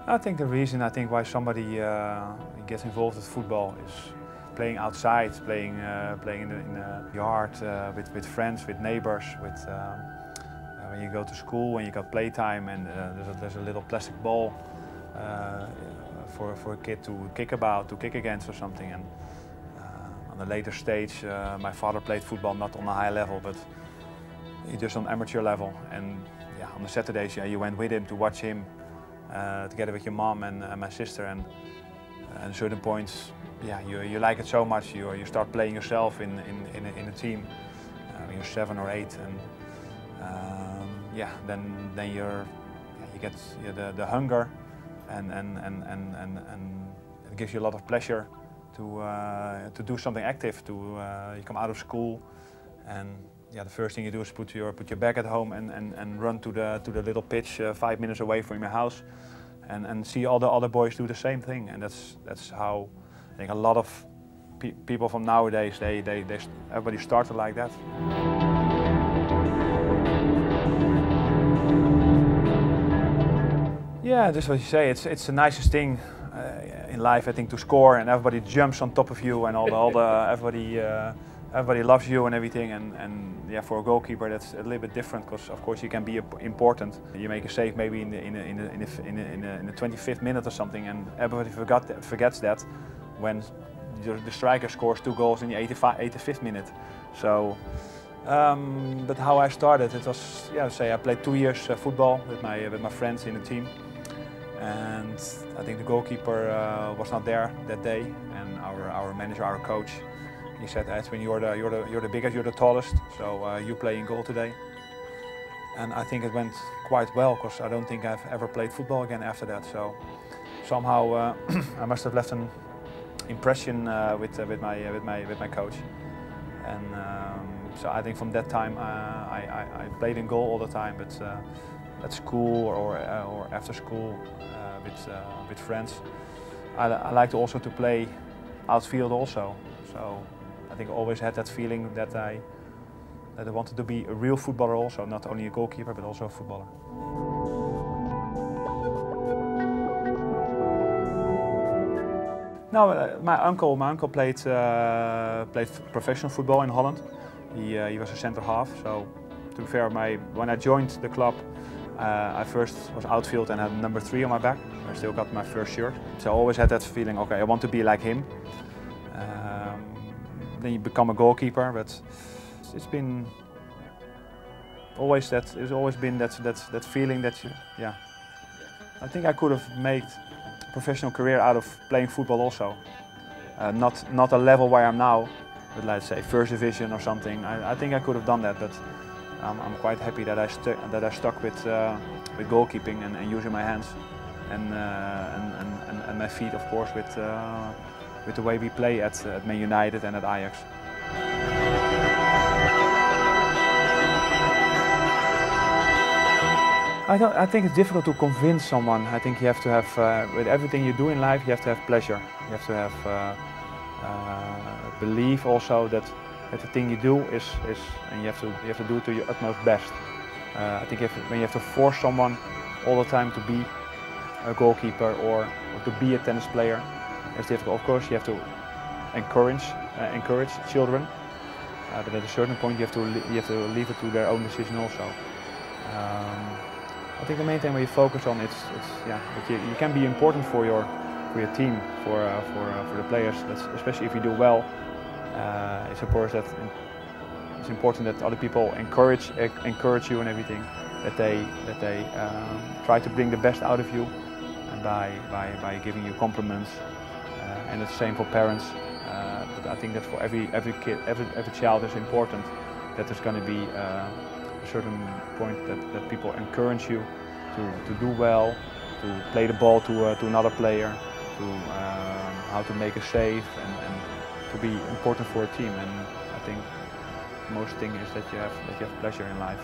I think the reason why somebody gets involved with football is playing outside, playing in the yard with friends, with neighbors, with when you go to school, when you got playtime, and there's a little plastic ball for a kid to kick about, to kick against or something. And on a later stage, my father played football not on a high level, but just on amateur level. And yeah, on the Saturdays, you went with him to watch him. Together with your mom and my sister, and at certain points, yeah, you like it so much, you start playing yourself in a team when you're 7 or 8, and yeah, then you get the hunger, and it gives you a lot of pleasure to do something active. You come out of school, and yeah, the first thing you do is put your bag at home and run to the little pitch 5 minutes away from your house, and see all the other boys do the same thing. And that's how I think a lot of people from nowadays, everybody started like that. Yeah, that's what you say. It's the nicest thing in life, I think, to score, and everybody jumps on top of you, and everybody loves you and everything, and yeah, for a goalkeeper that's a little bit different, because of course you can be important. You make a save maybe in the 25th minute or something, and everybody forgets that when the striker scores 2 goals in the 85th minute. So, but how I started, it was, yeah, say I played 2 years football with my friends in the team, and I think the goalkeeper was not there that day, and our manager, our coach, he said, Edwin, you're the biggest, you're the tallest, so you play in goal today. And I think it went quite well, because I don't think I've ever played football again after that. So somehow I must have left an impression with my coach. And so I think from that time I played in goal all the time, but at school or after school with friends. I liked also to play outfield also. So I think I always had that feeling that I wanted to be a real footballer also, not only a goalkeeper but also a footballer. No, my uncle played professional football in Holland. He was a centre half. So to be fair, when I joined the club, I first was outfield and had number 3 on my back. I still got my first shirt. So I always had that feeling, okay, I want to be like him. Then you become a goalkeeper, but it's always been that feeling that yeah. I think I could have made a professional career out of playing football also. Not a level where I'm now, but let's say first division or something. I think I could have done that, but I'm quite happy that I stuck with goalkeeping and using my hands and my feet, of course, with the way we play at Man United and at Ajax. I think it's difficult to convince someone. I think you have to have, with everything you do in life, you have to have pleasure. You have to have belief also that the thing you do is and you have to do it to your utmost best. I think when you have to force someone all the time to be a goalkeeper or to be a tennis player, it's difficult. Of course, you have to encourage children, but at a certain point you have to leave it to their own decision also. I think the main thing when you focus on it's yeah, that you can be important for your team, for the players. Especially if you do well, it's important that other people encourage you and everything. That they try to bring the best out of you, and by giving you compliments. And it's the same for parents. But I think that for every kid, every child is important. That there's going to be a certain point that people encourage you to do well, to play the ball to another player, to how to make a save, and to be important for a team. And I think the most thing is that you have pleasure in life.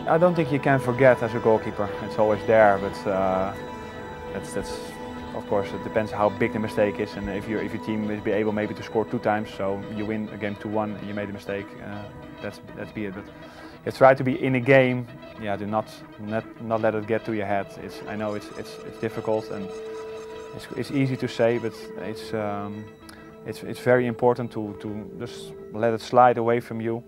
I don't think you can forget as a goalkeeper. It's always there, but that's of course it depends how big the mistake is, and if your team will be able maybe to score 2 times, so you win a game 2-1 and you made a mistake. Let's be it. But you try to be in a game. Yeah, do not let it get to your head. I know it's difficult and it's easy to say, but it's very important to just let it slide away from you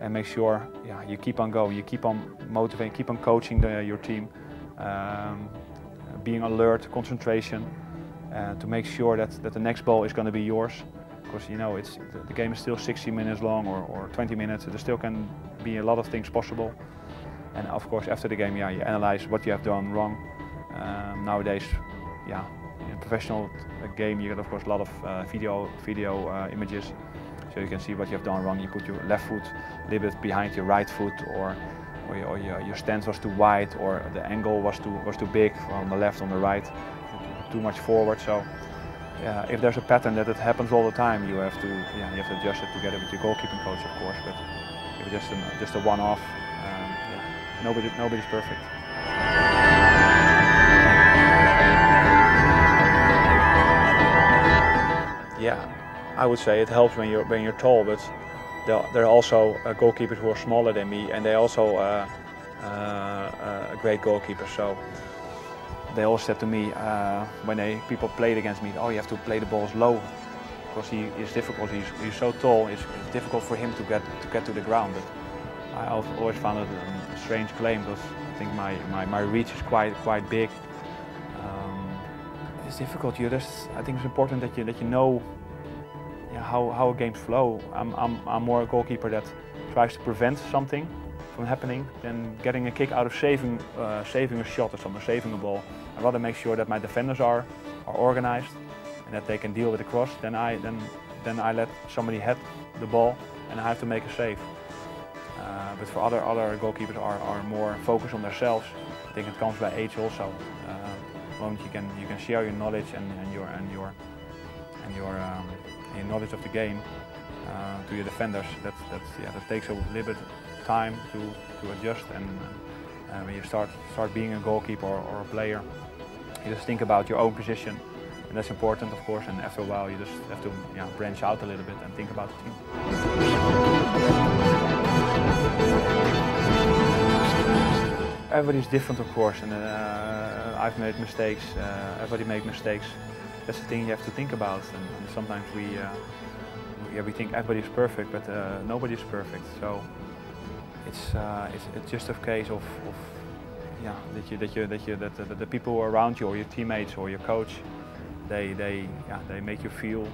and make sure you keep on going, you keep on motivating, keep on coaching your team, being alert, concentration, to make sure that the next ball is going to be yours. Because you know the game is still 60 minutes long or 20 minutes. There still can be a lot of things possible. And of course, after the game, you analyze what you have done wrong. Nowadays, in a professional game, you get of course a lot of video images, so you can see what you have done wrong. You put your left foot a little bit behind your right foot, or your stance was too wide, or the angle was too big on the left, on the right, too much forward. So. If there's a pattern that it happens all the time, you have to adjust it together with your goalkeeping coach, of course. But if it's just a one-off, nobody's perfect. Yeah, I would say it helps when you're tall, but there are also goalkeepers who are smaller than me, and they also a great goalkeeper. So. They all said to me when people played against me, "Oh, you have to play the balls low, because he is difficult. He's so tall. It's difficult for him to get to the ground." But I always found it a strange claim, because I think my reach is quite big. It's difficult. I think it's important that you know how games flow. I'm more a goalkeeper that tries to prevent something from happening than getting a kick out of saving a shot or something, saving a ball. I'd rather make sure that my defenders are organized and that they can deal with the cross. Then I let somebody head the ball and I have to make a save. But for other goalkeepers are more focused on themselves. I think it comes by age also. The moment you can share your knowledge and your knowledge of the game to your defenders. That takes a little bit time to adjust, and when you start being a goalkeeper or a player, you just think about your own position, and that's important, of course. And after a while, you just have to branch out a little bit and think about the team. Everybody's different, of course, and I've made mistakes. Everybody makes mistakes. That's the thing you have to think about, and sometimes we think everybody's perfect, but nobody's perfect. So it's just a case of that the people around you, or your teammates, or your coach, they make you feel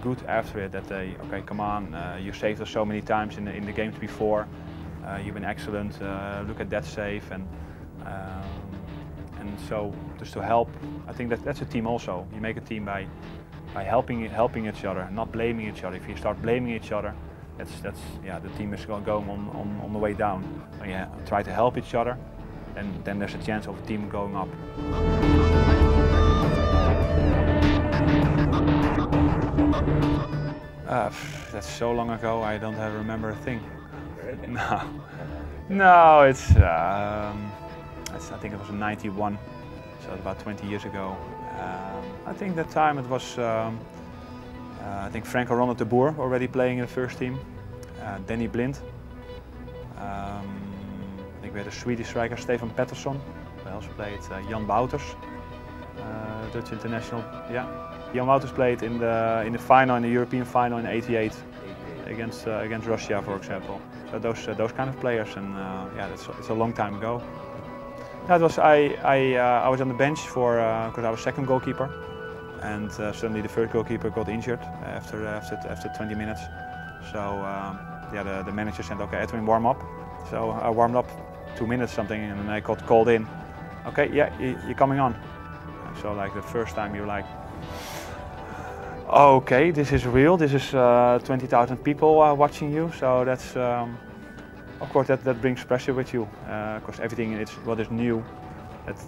good after it. That okay, come on, you saved us so many times in the games before. You've been excellent. Look at that save, and so just to help. I think that's a team also. You make a team by helping each other, not blaming each other. If you start blaming each other, the team is going on the way down. When you try to help each other, then there's a chance of the team going up. That's so long ago, I don't remember a thing. No, it's I think it was in '91, so about 20 years ago. I think that time it was I think Franco Ronald de Boer already playing in the first team, Danny Blind. I think we had a Swedish striker, Stefan Pettersson. We also played Jan Wouters, Dutch international. Yeah, Jan Wouters played in the final, in the European final in '88 against Russia, for example. So those kind of players, and it's a long time ago. That was I was on the bench because I was second goalkeeper, and suddenly the third goalkeeper got injured after 20 minutes. So the manager said, "Okay, Edwin, warm up." So I warmed up 2 minutes something, and then I got called in. "Okay, yeah, you're coming on." So like the first time you're like, "Okay, this is real. This is 20,000 people watching you." So that's of course that brings pressure with you, because everything what is new, that's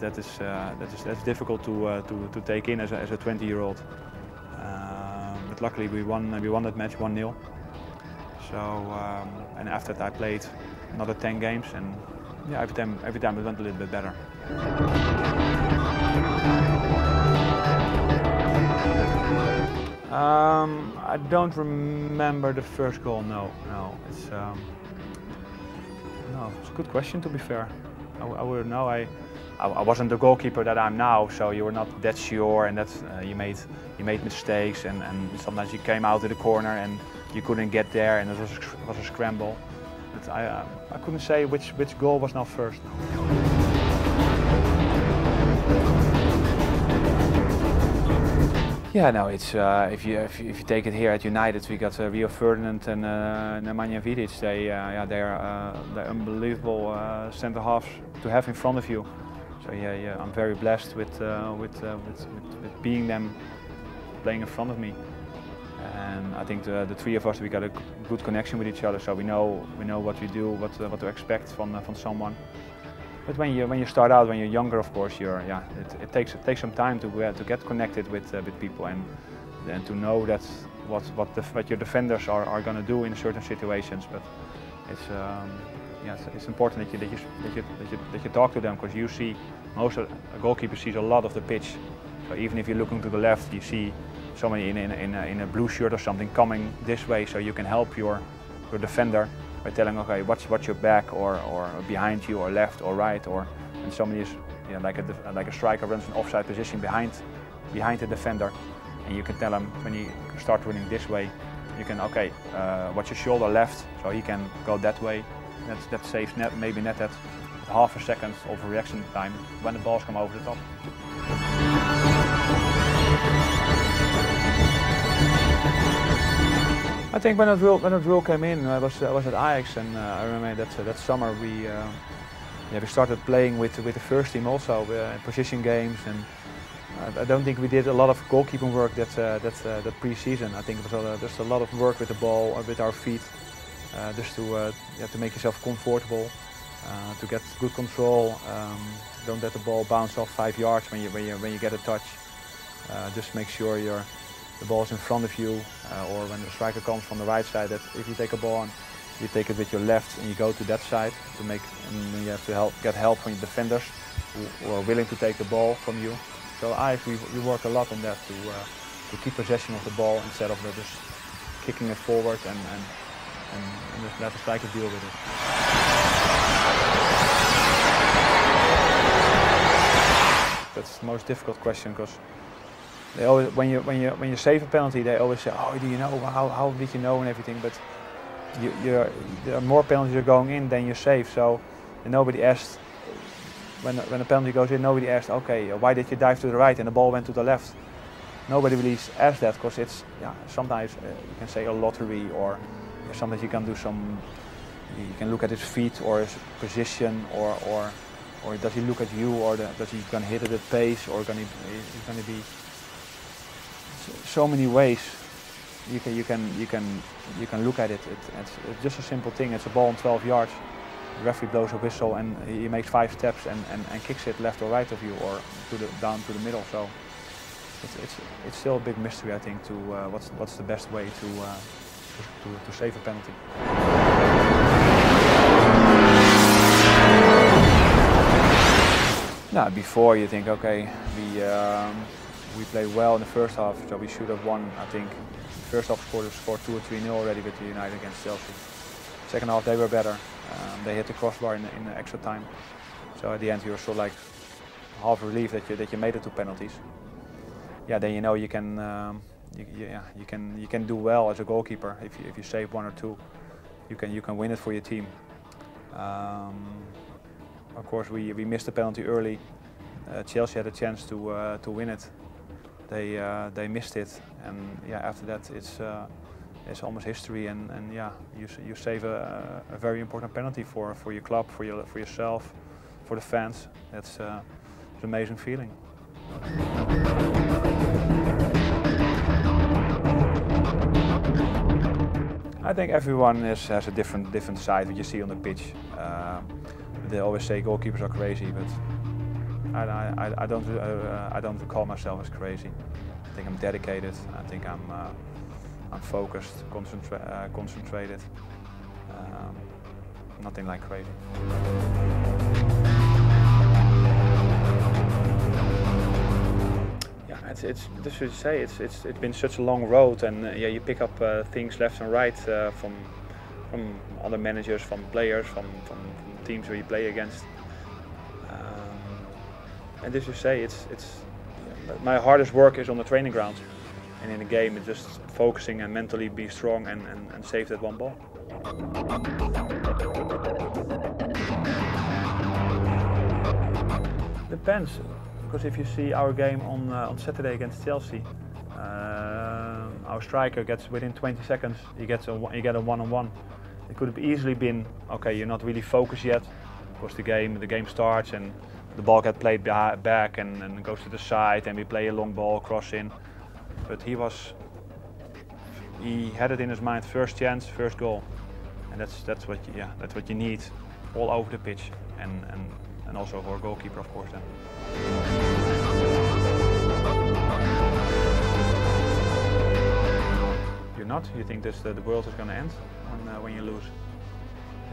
difficult to take in as a 20-year-old. But luckily we won that match 1-0. So and after that I played another 10 games, and every time it went a little bit better. I don't remember the first goal. No. It's no. It's a good question. To be fair, I wouldn't know. I wasn't the goalkeeper that I'm now, so you were not that sure, and that you made mistakes, and sometimes you came out to the corner and you couldn't get there, and it was a scramble. But I couldn't say which goal was now first. Yeah, no, it's if you take it here at United, we got Rio Ferdinand and Nemanja Vidic. They're unbelievable centre halves to have in front of you. So yeah, I'm very blessed with being them playing in front of me. And I think the three of us, we got a good connection with each other. So we know what we do, what to expect from someone. But when you start out, when you're younger, of course, it takes some time to get connected with people and to know that what your defenders are going to do in certain situations. But it's important that you talk to them, because you see a goalkeeper sees a lot of the pitch. So even if you're looking to the left, you see somebody in a blue shirt or something coming this way, so you can help your defender by telling, okay, watch your back or behind you or left or right, and somebody is like a striker runs an offside position behind the defender, and you can tell him when you start running this way, you can watch your shoulder left, so he can go that way. That saves maybe net that half a second of reaction time when the balls come over the top. I think when that rule came in, I was at Ajax, and I remember that summer we started playing with the first team also in position games, and I don't think we did a lot of goalkeeping work that pre-season. I think it was just a lot of work with the ball, with our feet, just to make yourself comfortable, to get good control. Don't let the ball bounce off 5 yards when you get a touch. Just make sure the ball is in front of you, or when the striker comes from the right side, that if you take a ball on, you take it with your left and you go to that side and then you have to get help from your defenders who are willing to take the ball from you. So we work a lot on that to keep possession of the ball instead of just kicking it forward and just let the striker deal with it. That's the most difficult question, because they always, when you save a penalty, they always say, "Oh, do you know? How did you know?" and everything. But there are more penalties are going in than you save. So nobody asked when a penalty goes in. Nobody asked, "Okay, why did you dive to the right and the ball went to the left?" Nobody really asked that, because it's sometimes you can say a lottery, or sometimes you can do you can look at his feet or his position, or does he look at you, or does he gonna hit it at pace, or he's gonna be. So many ways you can look at it. It's just a simple thing. It's a ball on 12 yards. The referee blows a whistle and he makes 5 steps and kicks it left or right of you, or down to the middle. So it's still a big mystery, I think, to what's the best way to save a penalty. Now, before you think, okay, we played well in the first half, so we should have won. I think the first half scored 2 or 3-0 already with United against Chelsea. Second half they were better. They hit the crossbar in the extra time. So at the end you were sort of like half relieved that you made it 2 penalties. Yeah, then you know you can do well as a goalkeeper if you save 1 or 2. You can win it for your team. Of course we missed the penalty early. Chelsea had a chance to win it. They missed it, and after that it's almost history, and you save a very important penalty for your club, for yourself, for the fans. It's an amazing feeling. I think everyone has a different side that you see on the pitch. They always say goalkeepers are crazy, but I don't call myself as crazy. I think I'm dedicated. I think I'm focused, concentrated. Nothing like crazy. Yeah, it's just to say it's been such a long road, and yeah, you pick up things left and right from other managers, from players, from teams where you play against. And just to say, my hardest work is on the training ground, and in the game it's just focusing and mentally be strong and save that one ball. Depends, because if you see our game on Saturday against Chelsea, our striker gets within 20 seconds, you get a one-on-one. It could have easily been, okay, you're not really focused yet, because the game starts and the ball gets played back and goes to the side, and we play a long ball, cross in. But he had it in his mind, first chance, first goal, and that's what you need all over the pitch, and also for a goalkeeper, of course. Then. You're not. You think the world is going to end when you lose.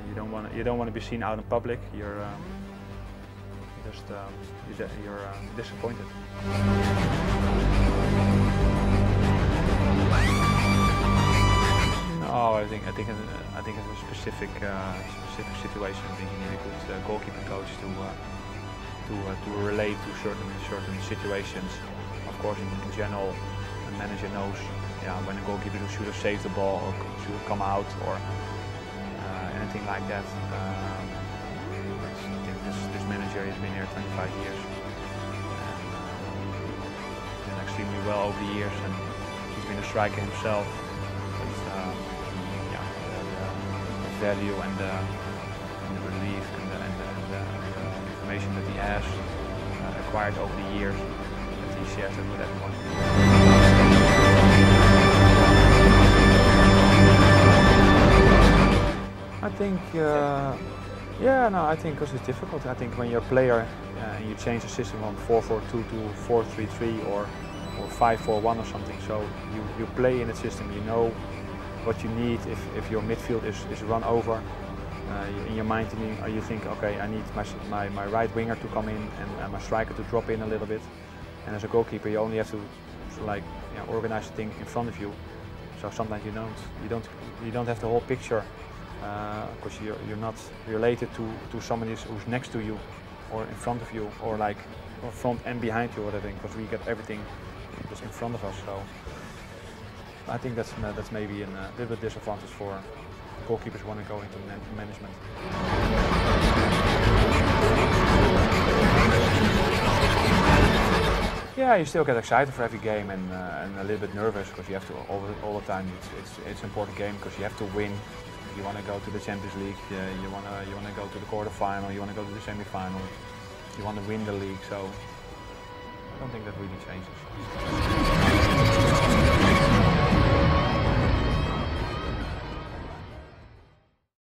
You don't want to be seen out in public. You're disappointed. No, I think it's a specific situation. I think you need a good goalkeeping coach to relate to certain situations. Of course, in general, a manager knows, yeah, when a goalkeeper should have saved the ball or should have come out or anything like that. This manager has been here 25 years and done extremely well over the years, and he's been a striker himself. But, yeah, the value and the belief and the information that he has acquired over the years, that he shares it with everyone. I think, I think because it's difficult. I think when you're a player and you change the system from 4-4-2 to 4-3-3 or 5-4-1 or something, so you play in the system, you know what you need if your midfield is run over. In your mind you think, okay, I need my right winger to come in and my striker to drop in a little bit. And as a goalkeeper, you only have to organize the thing in front of you. So sometimes you don't have the whole picture, because you're not related to somebody who's next to you or in front of you or front and behind you or whatever, because we get everything just in front of us. So I think that's maybe a little bit disadvantage for goalkeepers who want to go into management. Yeah, you still get excited for every game and a little bit nervous because you have to all the time. It's an important game because you have to win. You want to go to the Champions League. You want to go to the quarterfinal. You want to go to the semi-final. You want to win the league. So I don't think that really changes.